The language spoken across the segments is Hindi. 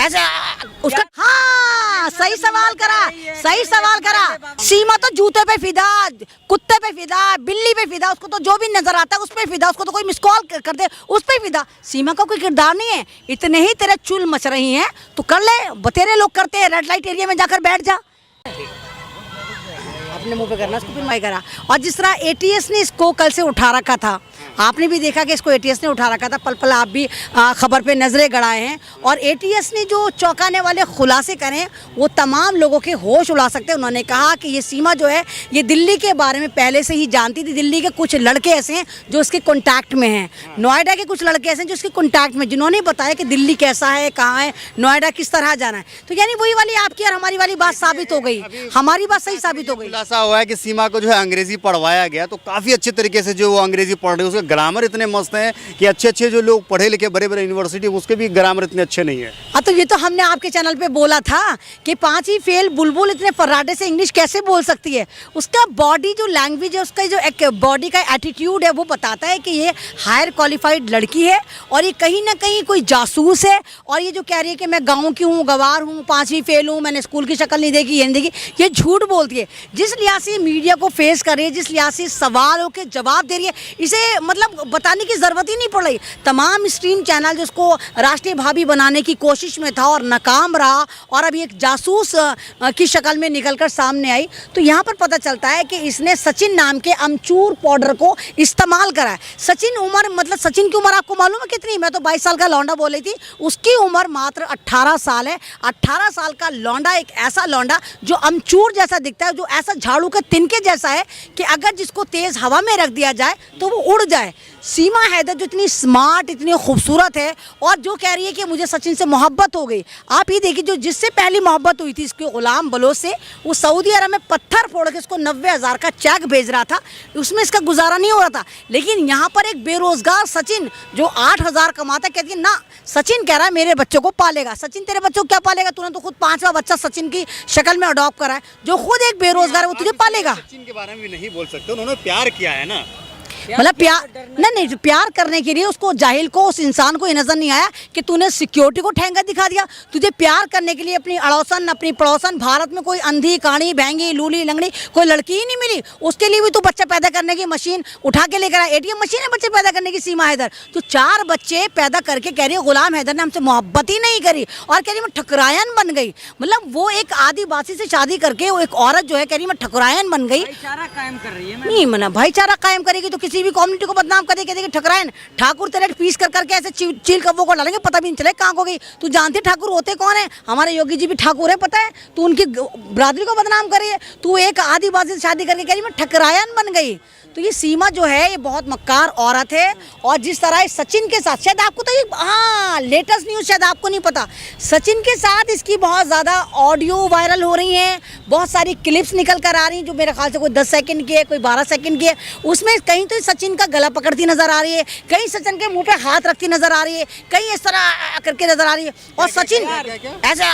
ऐसे उसका, हाँ सही सवाल करा, सही सवाल करा। सीमा तो जूते पे फिदा, कुत्ते पे फिदा, बिल्ली पे फिदा, उसको तो जो भी नजर आता है उस पे फिदा, उसको तो कोई मिस कॉल कर दे उस पे फिदा। सीमा का कोई किरदार नहीं है। इतने ही तेरे चुल मच रही हैं तो कर ले, बतेरे लोग करते हैं, रेड लाइट एरिया में जाकर बैठ जा। अपने मुंह पे करना, इसको फिर मैं करा। और जिस तरह एटीएस ने इसको कल से उठा रखा था, आपने भी देखा कि इसको एटीएस ने उठा रखा था, पल पल आप भी खबर पे नजरें गड़ाए हैं। और एटीएस ने जो चौंकाने वाले खुलासे करें वो तमाम लोगों के होश उड़ा सकते हैं। उन्होंने कहा कि ये सीमा जो है ये दिल्ली के बारे में पहले से ही जानती थी। दिल्ली के कुछ लड़के ऐसे हैं जो उसके कॉन्टैक्ट में हैं, नोएडा के कुछ लड़के ऐसे हैं जो उसके कॉन्टैक्ट में, जिन्होंने बताया कि दिल्ली कैसा है, कहाँ है, नोएडा किस तरह जाना है। तो यानी वही वाली आपकी और हमारी वाली बात साबित हो गई, हमारी बात सही साबित हो गई। खुलासा हुआ है कि सीमा को जो है अंग्रेजी पढ़वाया गया, तो काफी अच्छे तरीके से जो वो अंग्रेजी पढ़ रहे हैं, उसके ग्रामर इतने मस्त हैं कि अच्छे जो लोग पढ़े लिखे बड़े बड़े यूनिवर्सिटी उसके भी ग्रामर इतने अच्छे नहीं है। हाँ तो ये तो हमने आपके चैनल पे बोला था कि 5वीं फेल बुलबुल इतने फर्राटे से इंग्लिश कैसे बोल सकती है। उसका बॉडी जो लैंग्वेज है, उसका जो एक बॉडी का एटीट्यूड है वो बताता है कि ये हायर क्वालिफाइड लड़की है और ये कहीं ना कहीं कोई जासूस है। और ये जो कह रही है कि मैं गाँव की हूँ, गवार हूँ, 5वीं फेल हूँ, मैंने स्कूल की शक्ल नहीं देखी, ये नहीं देखी, ये झूठ बोलती है। जिस लिहाज से मीडिया को फेस कर रही है, जिस लिहाज से सवालों के जवाब दे रही है, इसे मतलब बताने की ज़रूरत ही नहीं पड़ रही। तमाम स्ट्रीम चैनल जिसको राष्ट्रीय भाभी बनाने की कोशिश में था और नाकाम रहा और अभी एक जासूस की शक्ल में निकलकर सामने आई, तो यहाँ पर पता चलता है कि इसने सचिन नाम के अमचूर पाउडर को इस्तेमाल करा है। सचिन उम्र, मतलब सचिन की उम्र आपको मालूम है कितनी? मैं तो 22 साल का लौंडा बोल रही थी, उसकी उम्र मात्र 18 साल है। 18 साल का लौंडा, एक ऐसा लौंडा जो अमचूर जैसा दिखता है, जो ऐसा झाड़ू के तिनके जैसा है कि अगर जिसको तेज हवा में रख दिया जाए तो वो उड़ जाए। सीमा हैदर जो इतनी स्मार्ट, इतनी खूबसूरत है और जो कह रही है कि मुझे सचिन से मोहब्बत हो गई। आप ही देखिए, जो जिससे पहली मोहब्बत हुई थी इसके गुलाम बलोच से, वो सऊदी अरब में पत्थर फोड़ के इसको 90,000 का चेक भेज रहा था, उसमें इसका गुजारा नहीं हो रहा था। लेकिन यहाँ पर एक बेरोजगार सचिन जो 8,000 कमाता है, कहती है ना, सचिन कह रहा है मेरे बच्चों को पालेगा। सचिन तेरे बच्चों को क्या पालेगा? तूने तो खुद 5वां बच्चा सचिन की शक्ल में अडॉप्ट करा है। जो खुद एक बेरोजगार है वो तुझे पालेगा। सचिन के बारे में भी नहीं बोल सकते, उन्होंने प्यार किया है ना, मतलब प्यार नहीं, प्यार करने के लिए उसको, जाहिल को, उस इंसान को ये नजर नहीं आया कि तूने सिक्योरिटी को ठेंगा दिखा दिया। तुझे प्यार करने के लिए अपनी अड़ोसन, अपनी पड़ोसन, भारत में कोई अंधी, काणी, बहंगी, लूली, लंगड़ी कोई लड़की ही नहीं मिली। उसके लिए भी तू बच्चा पैदा करने की मशीन उठा के लेकर आया। ATM मशीन है बच्चे पैदा करने की सीमा हैदर। तो 4 बच्चे पैदा करके कह रही है गुलाम हैदर ने हमसे मोहब्बत ही नहीं करी और कह रही मैं ठकुरायन बन गई। मतलब वो एक आदिवासी से शादी करके वो एक औरत जो है कह रही मैं ठकुरायन बन गई। भाईचारा कायम कर रही है। नहीं मना, भाईचारा कायम करेगी तो किसी भी कम्युनिटी को बदनाम कर देगी। ठकुरायन ठाकुर तेरे पीस कर करके ऐसे चील कब्बों को डालेंगे, पता भी नहीं चले कहाँ हो गई। तू जानती ठाकुर होते कौन है? हमारे योगी जी भी ठाकुर है, पता है? तू उनकी बरादरी को बदनाम करी है। तू एक आदिवासी से शादी करके कह रही मैं ठकुरायन बन गई। तो ये सीमा जो है ये बहुत मक्कार औरत है। और जिस तरह सचिन के साथ, शायद आपको तो ये, हाँ लेटेस्ट न्यूज़ शायद आपको नहीं पता, सचिन के साथ इसकी बहुत ज़्यादा ऑडियो वायरल हो रही हैं, बहुत सारी क्लिप्स निकल कर आ रही हैं जो मेरे ख्याल से कोई 10 सेकंड की है, कोई 12 सेकंड की है। उसमें कहीं तो सचिन का गला पकड़ती नजर आ रही है, कहीं सचिन के मुंह पे हाथ रखती नजर आ रही है, कहीं इस तरह करके नजर आ रही है। और सचिन ऐसे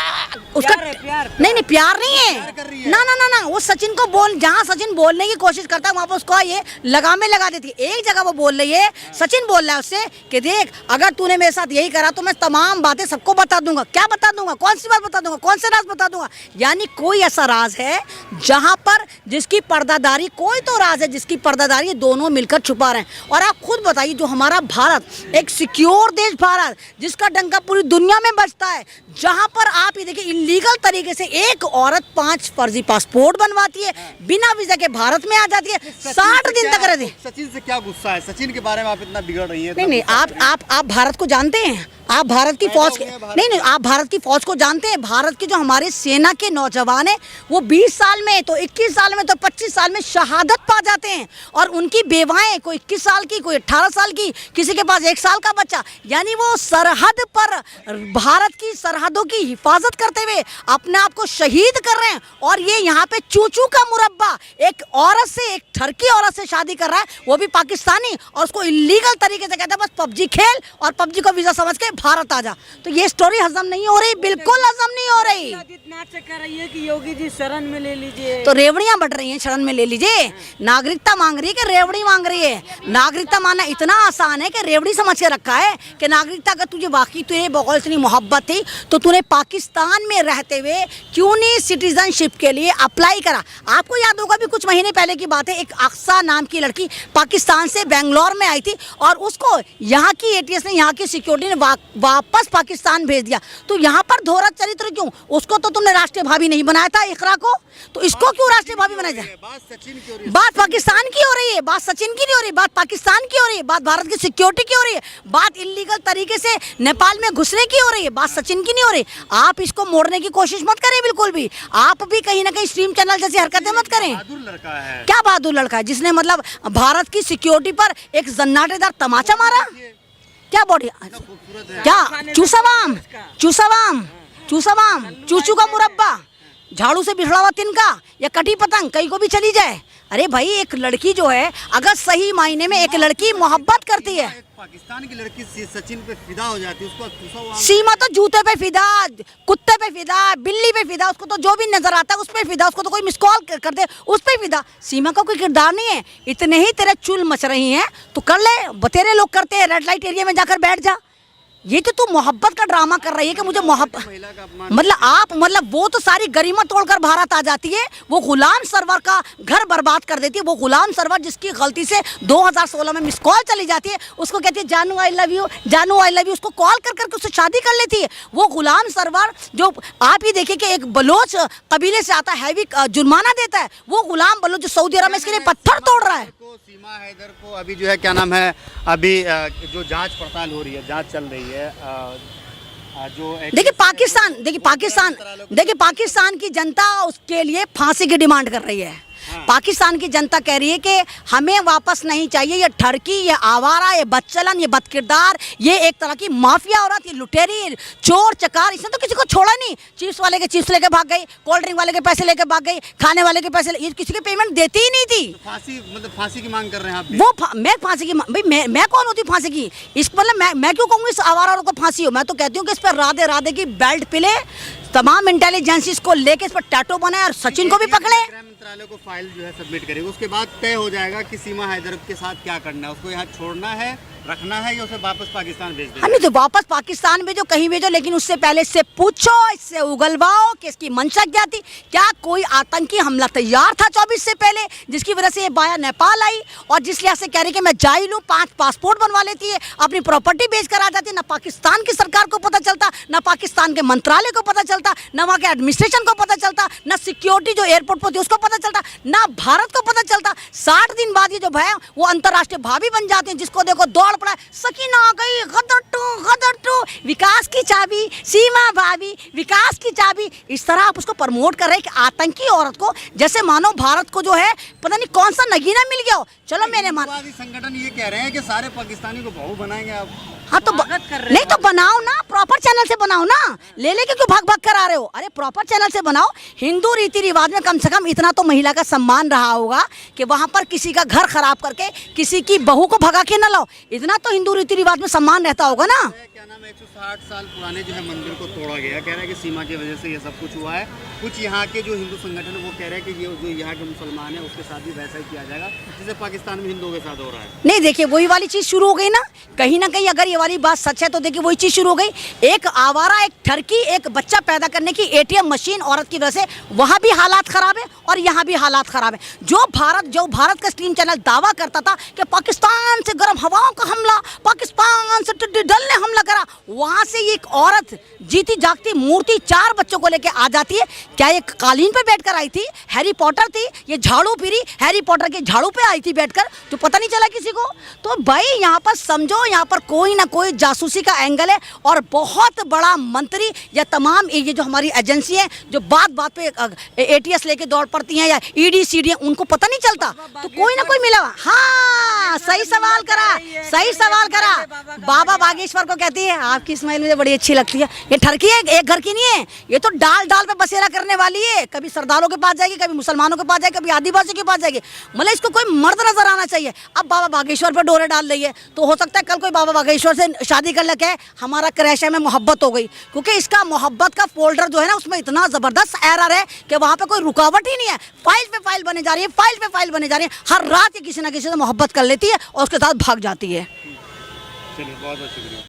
उसका नहीं प्यार नहीं है ना ना ना ना, वो सचिन को बोल, जहाँ सचिन बोलने की कोशिश करता है वहाँ पर उसको ये लगामे लगा देती है। एक जगह वो बोल रही है, सचिन बोल रहा है उससे कि देख अगर तूने मेरे साथ यही करा तो मैं तमाम बातें सबको बता दूंगा। क्या बता दूंगा? कौन सी बात बता दूंगा? कौन से राज बता दूंगा? यानी कोई ऐसा राज है जहां पर जिसकी पर्दादारी, कोई तो राज है जिसकी पर्दादारी दोनों मिलकर छुपा रहे हैं। और आप खुद बताइए, जो हमारा भारत एक सिक्योर देश, भारत जिसका डंका पूरी दुनिया में बजता है, जहां पर आप ये देखिए इलीगल तरीके से एक औरत 5 फर्जी पासपोर्ट बनवाती है, बिना वीजा के भारत में आ जाती है, 60 दिन तक रहती है। सचिन से क्या गुस्सा है? सचिन के बारे में आप इतना बिगड़ रही है? नहीं, आप भारत को जानते हैं? आप भारत की फौज के नहीं, आप भारत की फौज को जानते हैं? भारत की जो हमारे सेना के नौजवान हैं वो 20 साल में, तो 21 साल में, तो 25 साल में शहादत पा जाते हैं। और उनकी बेवाएं, कोई 21 साल की, कोई 18 साल की, किसी के पास 1 साल का बच्चा, यानी वो सरहद पर भारत की सरहदों की हिफाजत करते हुए अपने आप को शहीद कर रहे हैं। और ये यहाँ पे चूचू का मुरब्बा एक औरत से, एक ठरकी औरत से शादी कर रहा है, वो भी पाकिस्तानी, और उसको इलीगल तरीके से कहता है बस PUBG खेल और PUBG को वीजा समझ के भारत आ जा। तो ये स्टोरी हजम नहीं हो रही, बिल्कुल हजम नहीं हो रही। नाटक कर रही है कि योगी जी शरण में ले लीजिए, तो रेवड़ियां बढ़ रही हैं, शरण में ले लीजिए। नागरिकता मांग रही है कि रेवड़ी मांग रही है? नागरिकता मानना इतना आसान है कि रेवड़ी समझ के रखा है कि नागरिकता का तुझे वाकई तुझे बहुत इतनी मोहब्बत थी तो तूने पाकिस्तान में रहते हुए क्यों नहीं सिटीजनशिप के लिए अप्लाई करा। आपको याद होगा भी कुछ महीने पहले की बात है, एक अक्सा नाम की लड़की पाकिस्तान से बेंगलोर में आई थी और उसको यहाँ की एटीएस ने, यहाँ की सिक्योरिटी ने वापस पाकिस्तान भेज दिया। तो यहाँ पर दोहरा चरित्र क्यों? उसको तो तुमने राष्ट्रीय भावी नहीं बनाया था इकरा को, तो इसको क्यों राष्ट्रीय भावी बनाया जाए? बात पाकिस्तान की हो रही है, बात सचिन की नहीं हो रही, बात पाकिस्तान की हो रही है, बात भारत की सिक्योरिटी की हो रही है, बात इलीगल तरीके से नेपाल में घुसने की हो रही है, बात सचिन की नहीं हो रही। आप इसको मोड़ने की कोशिश मत करें बिल्कुल भी। आप भी कहीं ना कहीं स्ट्रीम चैनल जैसी हरकतें मत करें। बहादुर लड़का है। क्या बहादुर लड़का है जिसने मतलब भारत की सिक्योरिटी पर एक जन्नाटेदार तमाचा मारा? क्या बॉडी, क्या चूसावाम, चूसावाम, चूसावाम, चूचू का मुरब्बा, झाड़ू से बिछड़ा हुआ तिनका या कटी पतंग कहीं को भी चली जाए। अरे भाई एक लड़की जो है अगर सही मायने में एक लड़की मोहब्बत करती है, पाकिस्तान की लड़की सचिन पे फिदा हो जाती है, उसको सीमा तो जूते पे फिदा, कुत्ते पे फिदा, बिल्ली पे फिदा, उसको तो जो भी नजर आता है उस पे फिदा, उसको तो कोई मिस कॉल कर दे उस पे फिदा। सीमा का कोई किरदार नहीं है। इतने ही तेरे चुल मच रही हैं तो कर ले, बतेरे लोग करते हैं, रेड लाइट एरिया में जाकर बैठ जा। ये तो तू मोहब्बत का ड्रामा कर रही है कि मुझे मोहब्बत, मतलब वो तो सारी गरिमा तोड़कर भारत आ जाती है। वो गुलाम सरवर का घर बर्बाद कर देती है। वो गुलाम सरवर जिसकी गलती से 2016 में मिस कॉल चली जाती है, उसको कहती है जानू आई लव यू, जानू आई लव यू, उसको कॉल कर करके उससे शादी कर लेती है। वो गुलाम सरवर जो आप ही देखिए कि एक बलोच कबीले से आता है, हैवी जुर्माना देता है, वो गुलाम बलोच जो सऊदी अरब में इसके लिए पत्थर तोड़ रहा है। सीमा हैदर को अभी जो है क्या नाम है, अभी जो जांच पड़ताल हो रही है, जांच चल रही है, जो देखिए पाकिस्तान की जनता उसके लिए फांसी की डिमांड कर रही है। पाकिस्तान की जनता कह रही है कि हमें वापस नहीं चाहिए ये ठरकी, ये आवारा, ये बदचलन, ये बदकिरदार, ये एक तरह की माफिया औरत, ये लुटेरी, चोर चकार। इसने तो किसी को छोड़ा नहीं। चिप्स वाले के चिप्स लेके भाग गई, कोल्ड ड्रिंक वाले के पैसे लेके भाग गई, खाने वाले के पैसे, ये किसी के पेमेंट देती ही नहीं थी। तो फांसी की मांग कर रहे हैं आप? मैं फांसी की भाई मैं कौन होती फांसी की? इस मतलब मैं क्यों कहूँगी इस आवारा औरत को फांसी हो? मैं तो कहती हूँ कि इस पर राधे राधे की बेल्ट पिले, तमाम इंटेलिजेंसिस को लेके इस पर टैटू बनाए और सचिन को भी पकड़े। गृह मंत्रालय को फाइल जो है सबमिट करेगा, उसके बाद तय हो जाएगा कि सीमा हैदर के साथ क्या करना है, उसको यहाँ छोड़ना है, रखना है या उसे वापस पाकिस्तान भेज देना। नहीं तो वापस पाकिस्तान भेजो, कहीं भेजो, लेकिन उससे पहले इससे पूछो, इससे उगलवाओ कि इसकी मंशा क्या थी। क्या कोई आतंकी हमला तैयार था 24 से पहले जिसकी वजह से ये बाया नेपाल आई और जिस लिहाज से कह रही कि मैं जा ही लूँ, 5 पासपोर्ट बनवा लेती है, अपनी प्रॉपर्टी बेच कर आ जाती है। ना पाकिस्तान की सरकार को पता चलता, ना पाकिस्तान के मंत्रालय को पता चलता, ना वहाँ के एडमिनिस्ट्रेशन को पता चलता, ना सिक्योरिटी जो एयरपोर्ट पर थी उसको पता चलता, ना भारत को पता चलता। 60 दिन बाद ये जो भय वो अंतर्राष्ट्रीय भावी बन जाते हैं, जिसको देखो दौड़ पड़ा, सकीना आ गई, गदर टू, विकास की चाबी, सीमा भाभी, विकास की चाबी। इस तरह आप उसको प्रमोट कर रहे हैं कि आतंकी औरत को, जैसे मानो भारत को जो है पता नहीं कौन सा नगीना मिल गया हो। चलो मैंने संगठन ये कह रहे हैं कि सारे पाकिस्तानी को बहू बनाएंगे आप। हाँ तो नहीं तो बनाओ ना, प्रॉपर चैनल से बनाओ ना, ले लेके क्यों भाग भाग कर आ रहे हो? अरे प्रॉपर चैनल से बनाओ। हिंदू रीति रिवाज में कम से कम इतना तो महिला का सम्मान रहा होगा कि वहां पर किसी का घर खराब करके किसी की बहू को भगा के न लाओ। इतना तो हिंदू रीति रिवाज में सम्मान रहता होगा ना। क्या नाम है, 160 साल पुराने जो है मंदिर को तोड़ा गया, कह रहा है कि सीमा की वजह से ये सब कुछ हुआ है। कुछ यहाँ के जो हिंदू संगठन है वो कह रहे हैं कि ये जो यहाँ के मुसलमान है उसके साथ भी वैसा ही किया जाएगा जैसे पाकिस्तान में हिंदुओं के साथ हो रहा है। नहीं देखिए वही वाली चीज शुरू हो गई ना कहीं अगर ये वाली बात सच है तो देखिए वही चीज शुरू हो गई। एक आवारा, एक ठरकी, एक बच्चा पैदा करने की एटीएम मशीन औरत की वजह से वहाँ भी हालात खराब है और यहाँ भी हालात खराब है। जो भारत का स्ट्रीम चैनल दावा करता था कि पाकिस्तान से गर्म हवाओं का हमला, पाकिस्तान से टिड्डी दल ने हमला करा, वहाँ से एक औरत जीती जागती मूर्ति 4 बच्चों को लेके आ जाती है। क्या ये कालीन पे बैठकर आई थी? हैरी पॉटर थी? ये झाड़ू पीरी हैरी पॉटर के झाड़ू पे आई थी बैठकर, तो पता नहीं चला किसी को? तो भाई यहाँ पर समझो, यहाँ पर कोई ना कोई जासूसी का एंगल है और बहुत बड़ा मंत्री या तमाम ये जो हमारी एजेंसी है जो बात बात पे एटीएस लेके दौड़ पड़ती हैं या ईडी सीडी, उनको पता नहीं चलता, तो कोई ना कोई मिला। हाँ सही सवाल करा, बाबा बागेश्वर को कहती है आपकी स्माइल मुझे बड़ी अच्छी लगती है। ये ठरकी है, एक घर की नहीं है, ये तो डाल डाल पे बसेरा करने वाली है। कभी सरदारों के पास जाएगी, कभी मुसलमानों के पास जाएगी, कभी आदिवासी के पास जाएगी। मतलब इसको कोई मर्द नजर आना चाहिए। अब बाबा बागेश्वर पे डोरे डाल रही है, तो हो सकता है कल कोई बाबा बागेश्वर दूसरों से शादी कर लगे, हमारा क्रैश है में मोहब्बत हो गई, क्योंकि इसका मोहब्बत का फोल्डर जो है ना उसमें इतना ज़बरदस्त एरर है कि वहाँ पे कोई रुकावट ही नहीं है, फाइल पे फाइल बने जा रही है, फाइल पे फाइल बने जा रही है, हर रात ये किसी ना किसी से मोहब्बत कर लेती है और उसके साथ भाग जाती है। चलिए बहुत बहुत शुक्रिया।